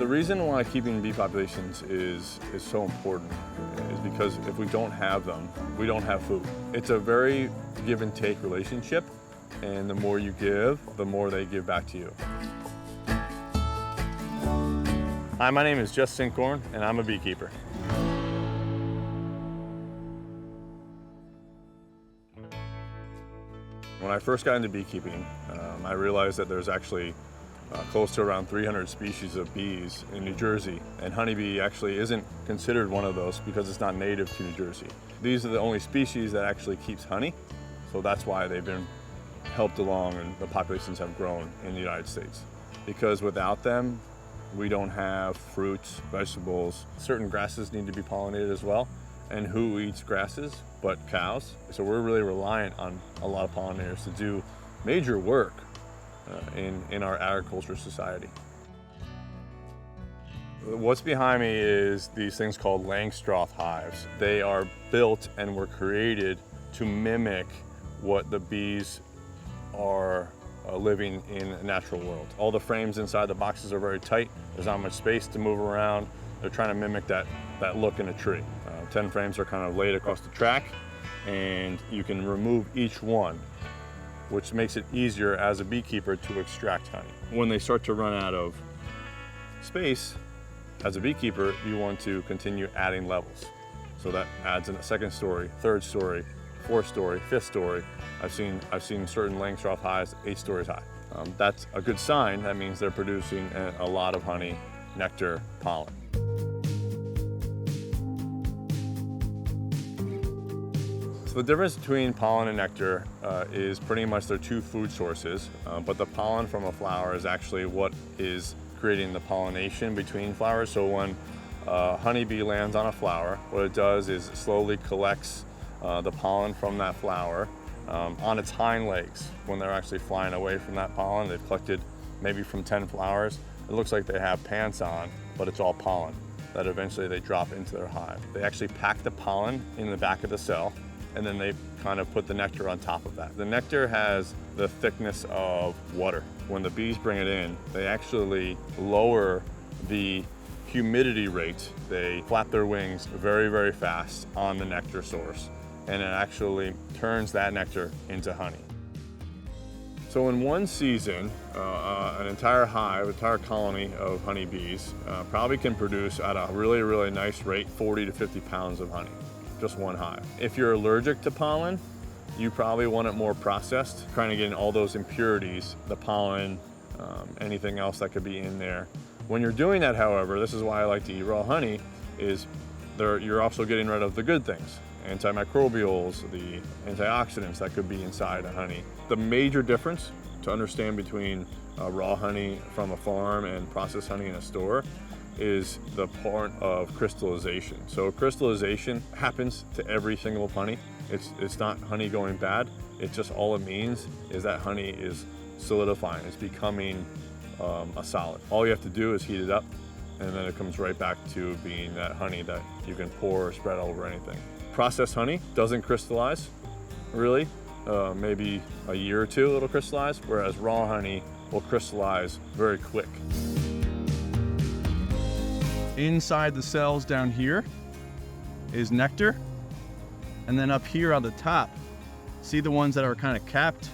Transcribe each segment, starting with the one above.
The reason why keeping bee populations is so important is because if we don't have them, we don't have food. It's a very give and take relationship, and the more you give, the more they give back to you. Hi, my name is Jess Sinkhorn, and I'm a beekeeper. When I first got into beekeeping, I realized that there's actually close to around 300 species of bees in New Jersey, and honeybee actually isn't considered one of those because it's not native to New Jersey. These are the only species that actually keeps honey, so that's why they've been helped along and the populations have grown in the United States. Because without them, we don't have fruits, vegetables. Certain grasses need to be pollinated as well, and who eats grasses but cows? So we're really reliant on a lot of pollinators to do major work in our agriculture society. What's behind me is these things called Langstroth hives. They are built and were created to mimic what the bees are living in a natural world. All the frames inside the boxes are very tight. There's not much space to move around. They're trying to mimic that look in a tree. 10 frames are kind of laid across the track, and you can remove each one, which makes it easier as a beekeeper to extract honey. When they start to run out of space, as a beekeeper, you want to continue adding levels. So that adds in a second story, third story, fourth story, fifth story. I've seen certain Langstroth hives 8 stories high. That's a good sign. That means they're producing a lot of honey, nectar, pollen. So the difference between pollen and nectar is pretty much they're two food sources, but the pollen from a flower is actually what is creating the pollination between flowers. So when a honeybee lands on a flower, what it does is it slowly collects the pollen from that flower on its hind legs. When they're actually flying away from that pollen, they've collected maybe from 10 flowers. It looks like they have pants on, but it's all pollen that eventually they drop into their hive. They actually pack the pollen in the back of the cell, and then they kind of put the nectar on top of that. The nectar has the thickness of water. When the bees bring it in, they actually lower the humidity rate. They flap their wings very, very fast on the nectar source, and it actually turns that nectar into honey. So in one season, an entire hive, entire colony of honeybees probably can produce at a really, really nice rate 40 to 50 pounds of honey, just one hive. If you're allergic to pollen, you probably want it more processed, trying to get in all those impurities, the pollen, anything else that could be in there. When you're doing that, however, this is why I like to eat raw honey, is you're also getting rid of the good things. Antimicrobials, the antioxidants that could be inside the honey. The major difference to understand between raw honey from a farm and processed honey in a store is the part of crystallization. So crystallization happens to every single honey. It's not honey going bad. It's just all it means is that honey is solidifying. It's becoming a solid. All you have to do is heat it up, and then it comes right back to being that honey that you can pour or spread over anything. Processed honey doesn't crystallize, really. Maybe a year or two it'll crystallize, whereas raw honey will crystallize very quick. Inside the cells down here is nectar, and then up here on the top, see the ones that are kind of capped?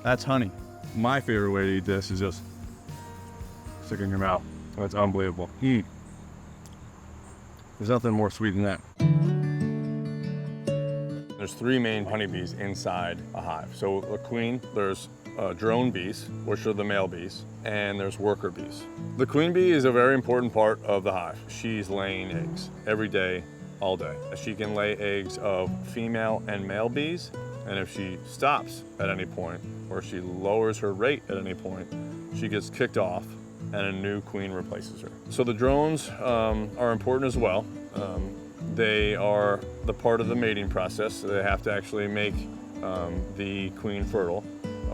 That's honey. My favorite way to eat this is just stick it in your mouth. That's unbelievable. There's nothing more sweet than that. There's 3 main honeybees inside a hive. So a queen, there's drone bees, which are the male bees, and there's worker bees. The queen bee is a very important part of the hive. She's laying eggs every day, all day. She can lay eggs of female and male bees, and if she stops at any point, or she lowers her rate at any point, she gets kicked off and a new queen replaces her. So the drones are important as well. They are the part of the mating process, so they have to actually make the queen fertile,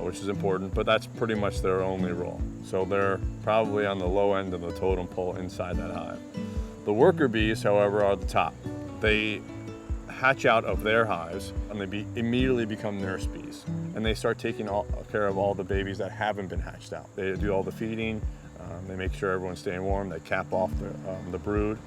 which is important, but that's pretty much their only role. So they're probably on the low end of the totem pole inside that hive. The worker bees, however, are the top. They hatch out of their hives and they immediately become nurse bees. And they start taking care of all the babies that haven't been hatched out. They do all the feeding, They make sure everyone's staying warm. They cap off the brood.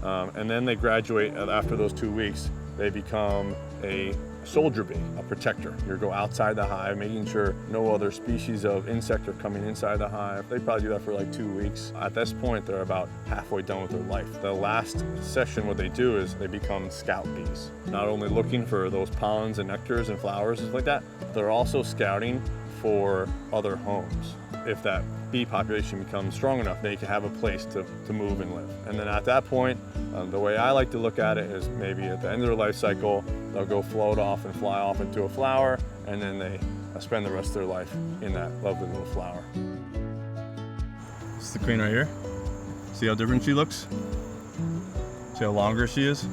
And then they graduate after those 2 weeks. They become a soldier bee, a protector. You go outside the hive, making sure no other species of insect are coming inside the hive. They probably do that for like 2 weeks. At this point, they're about halfway done with their life. The last session, what they do is they become scout bees. Not only looking for those pollens and nectars and flowers and stuff like that, they're also scouting for other homes. If that bee population becomes strong enough, they can have a place to move and live. And then at that point, the way I like to look at it is maybe at the end of their life cycle, they'll go float off and fly off into a flower, and then they spend the rest of their life in that lovely little flower. This is the queen right here. See how different she looks? See how longer she is?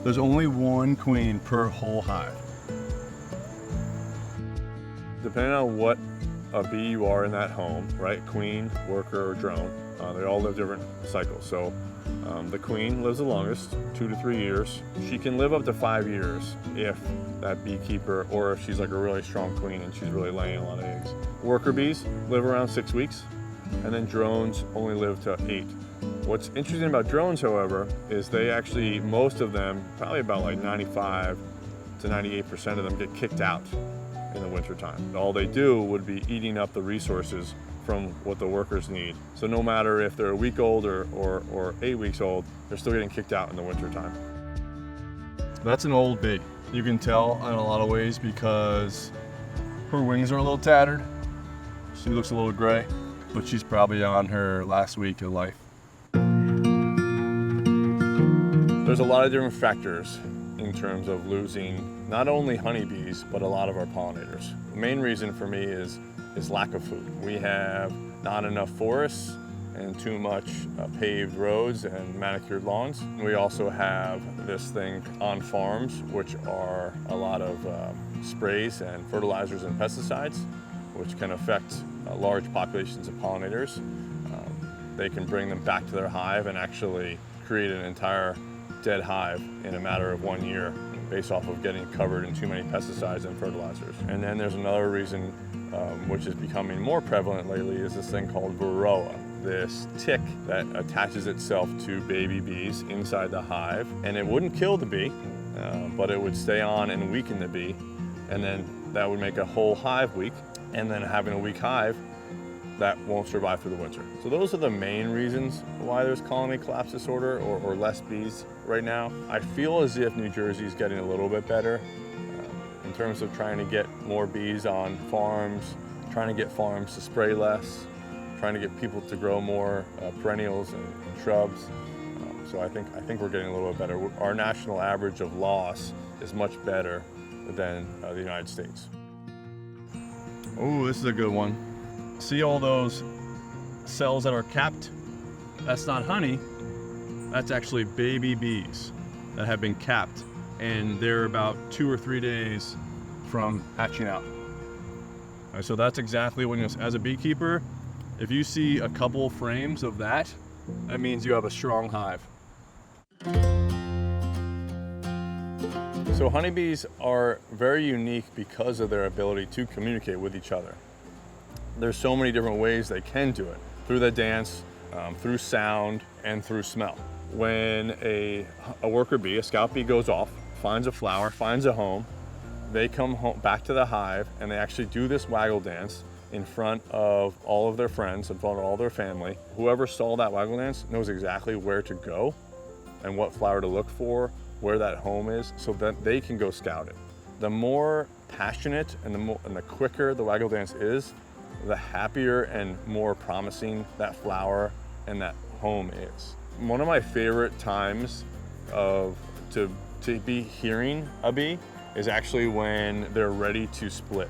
There's only one queen per whole hive. Depending on what a bee you are in that home, right? Queen, worker, or drone, they all live different cycles. So the queen lives the longest, 2 to 3 years. She can live up to 5 years if that beekeeper, or if she's like a really strong queen and she's really laying a lot of eggs. Worker bees live around 6 weeks, and then drones only live to 8. What's interesting about drones, however, is they actually, most of them, probably about like 95 to 98% of them get kicked out in the wintertime. All they do would be eating up the resources from what the workers need. So no matter if they're a week old or 8 weeks old, they're still getting kicked out in the wintertime. That's an old bee. You can tell in a lot of ways because her wings are a little tattered. She looks a little gray, but she's probably on her last week of life. There's a lot of different factors in terms of losing not only honeybees, but a lot of our pollinators. The main reason for me is lack of food. We have not enough forests and too much paved roads and manicured lawns. We also have this thing on farms, which are a lot of sprays and fertilizers and pesticides, which can affect large populations of pollinators. They can bring them back to their hive and actually create an entire dead hive in a matter of 1 year based off of getting covered in too many pesticides and fertilizers. And then there's another reason, which is becoming more prevalent lately, is this thing called varroa. This tick that attaches itself to baby bees inside the hive, and it wouldn't kill the bee, but it would stay on and weaken the bee, and then that would make a whole hive weak, and then having a weak hive, that won't survive through the winter. So those are the main reasons why there's colony collapse disorder or less bees right now. I feel as if New Jersey is getting a little bit better in terms of trying to get more bees on farms, trying to get farms to spray less, trying to get people to grow more perennials and shrubs. So I think we're getting a little bit better. Our national average of loss is much better than the United States. Oh, this is a good one. See all those cells that are capped? That's not honey, that's actually baby bees that have been capped, and they're about 2 or 3 days from hatching out. All right, so that's exactly what, as a beekeeper, if you see a couple frames of that, that means you have a strong hive. So honeybees are very unique because of their ability to communicate with each other. There's so many different ways they can do it. Through the dance, through sound, and through smell. When a worker bee, a scout bee goes off, finds a flower, finds a home, they come home, back to the hive, and they actually do this waggle dance in front of all of their friends, in front of all their family. Whoever saw that waggle dance knows exactly where to go and what flower to look for, where that home is, so that they can go scout it. The more passionate and the quicker the waggle dance is, the happier and more promising that flower and that home is. One of my favorite times to be hearing a bee is actually when they're ready to split.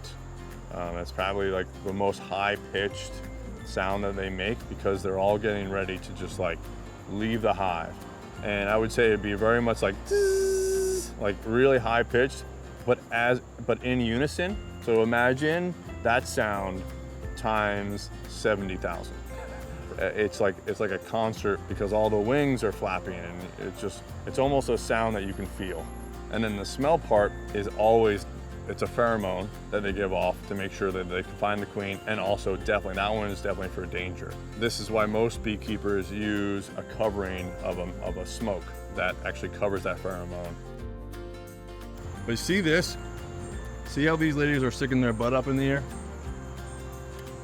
It's probably like the most high-pitched sound that they make because they're all getting ready to just like leave the hive. And I would say it'd be very much like really high-pitched, but in unison. So imagine that sound times 70,000. It's like a concert because all the wings are flapping, and it's almost a sound that you can feel. And then the smell part is always It's a pheromone that they give off to make sure that they can find the queen, and also definitely, that one is definitely for danger. This is why most beekeepers use a covering of a smoke that actually covers that pheromone. But see this? See how these ladies are sticking their butt up in the air?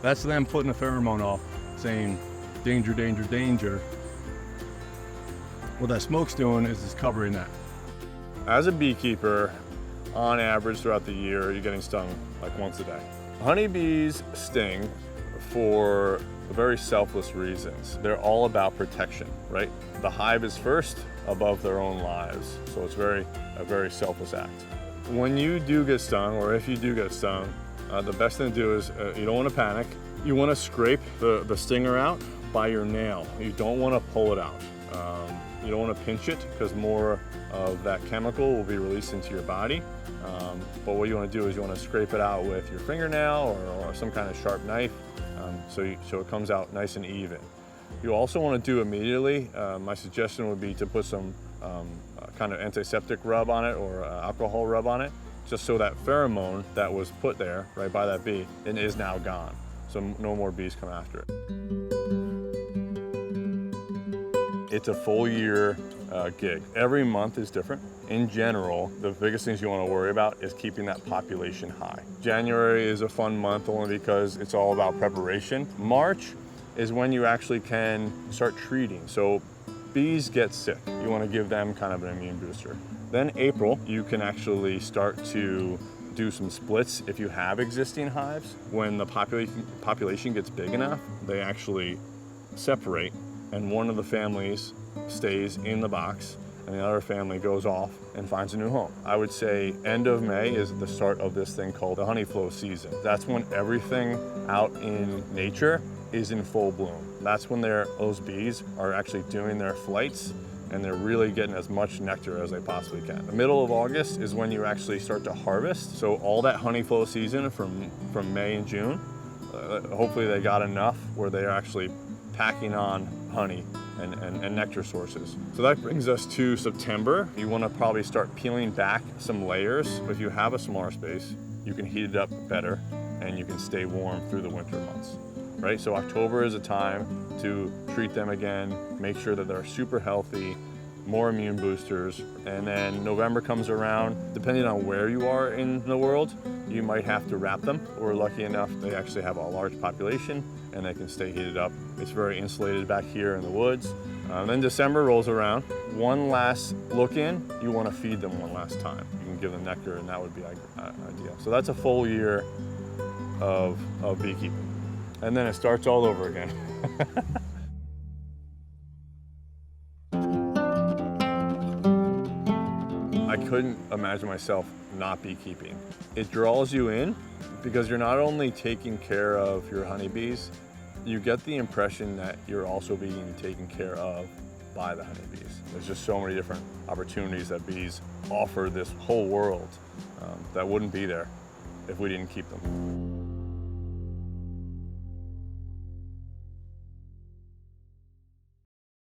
That's them putting a pheromone off, saying danger, danger, danger. What that smoke's doing is it's covering that. As a beekeeper, on average throughout the year, you're getting stung like once a day. Honeybees sting for very selfless reasons. They're all about protection, right? The hive is first above their own lives. So it's a very selfless act. When you do get stung, or if you do get stung, the best thing to do is you don't want to panic. You want to scrape the stinger out by your nail. You don't want to pull it out. You don't want to pinch it because more of that chemical will be released into your body. But what you want to do is you want to scrape it out with your fingernail or some kind of sharp knife so it comes out nice and even. You also want to do immediately, my suggestion would be to put some kind of antiseptic rub on it or alcohol rub on it, just so that pheromone that was put there right by that bee and is now gone. So no more bees come after it. It's a full year gig. Every month is different. In general, the biggest things you want to worry about is keeping that population high. January is a fun month only because it's all about preparation. March is when you actually can start treating. So bees get sick. You want to give them kind of an immune booster. Then April, you can actually start to do some splits if you have existing hives. When the population gets big enough, they actually separate, and one of the families stays in the box and the other family goes off and finds a new home. I would say end of May is the start of this thing called the honey flow season. That's when everything out in nature is in full bloom. That's when those bees are actually doing their flights and they're really getting as much nectar as they possibly can. The middle of August is when you actually start to harvest. So all that honey flow season from May and June, hopefully they got enough where they're actually packing on honey and nectar sources. So that brings us to September. You want to probably start peeling back some layers. If you have a smaller space, you can heat it up better and you can stay warm through the winter months, right? So October is a time to treat them again, make sure that they're super healthy, more immune boosters, and then November comes around. Depending on where you are in the world, you might have to wrap them. We're lucky enough they actually have a large population and they can stay heated up. It's very insulated back here in the woods. Then December rolls around. One last look in, you want to feed them one last time. You can give them nectar and that would be ideal. So that's a full year of beekeeping. And then it starts all over again. I couldn't imagine myself not beekeeping. It draws you in because you're not only taking care of your honeybees, you get the impression that you're also being taken care of by the honeybees. There's just so many different opportunities that bees offer this whole world that wouldn't be there if we didn't keep them.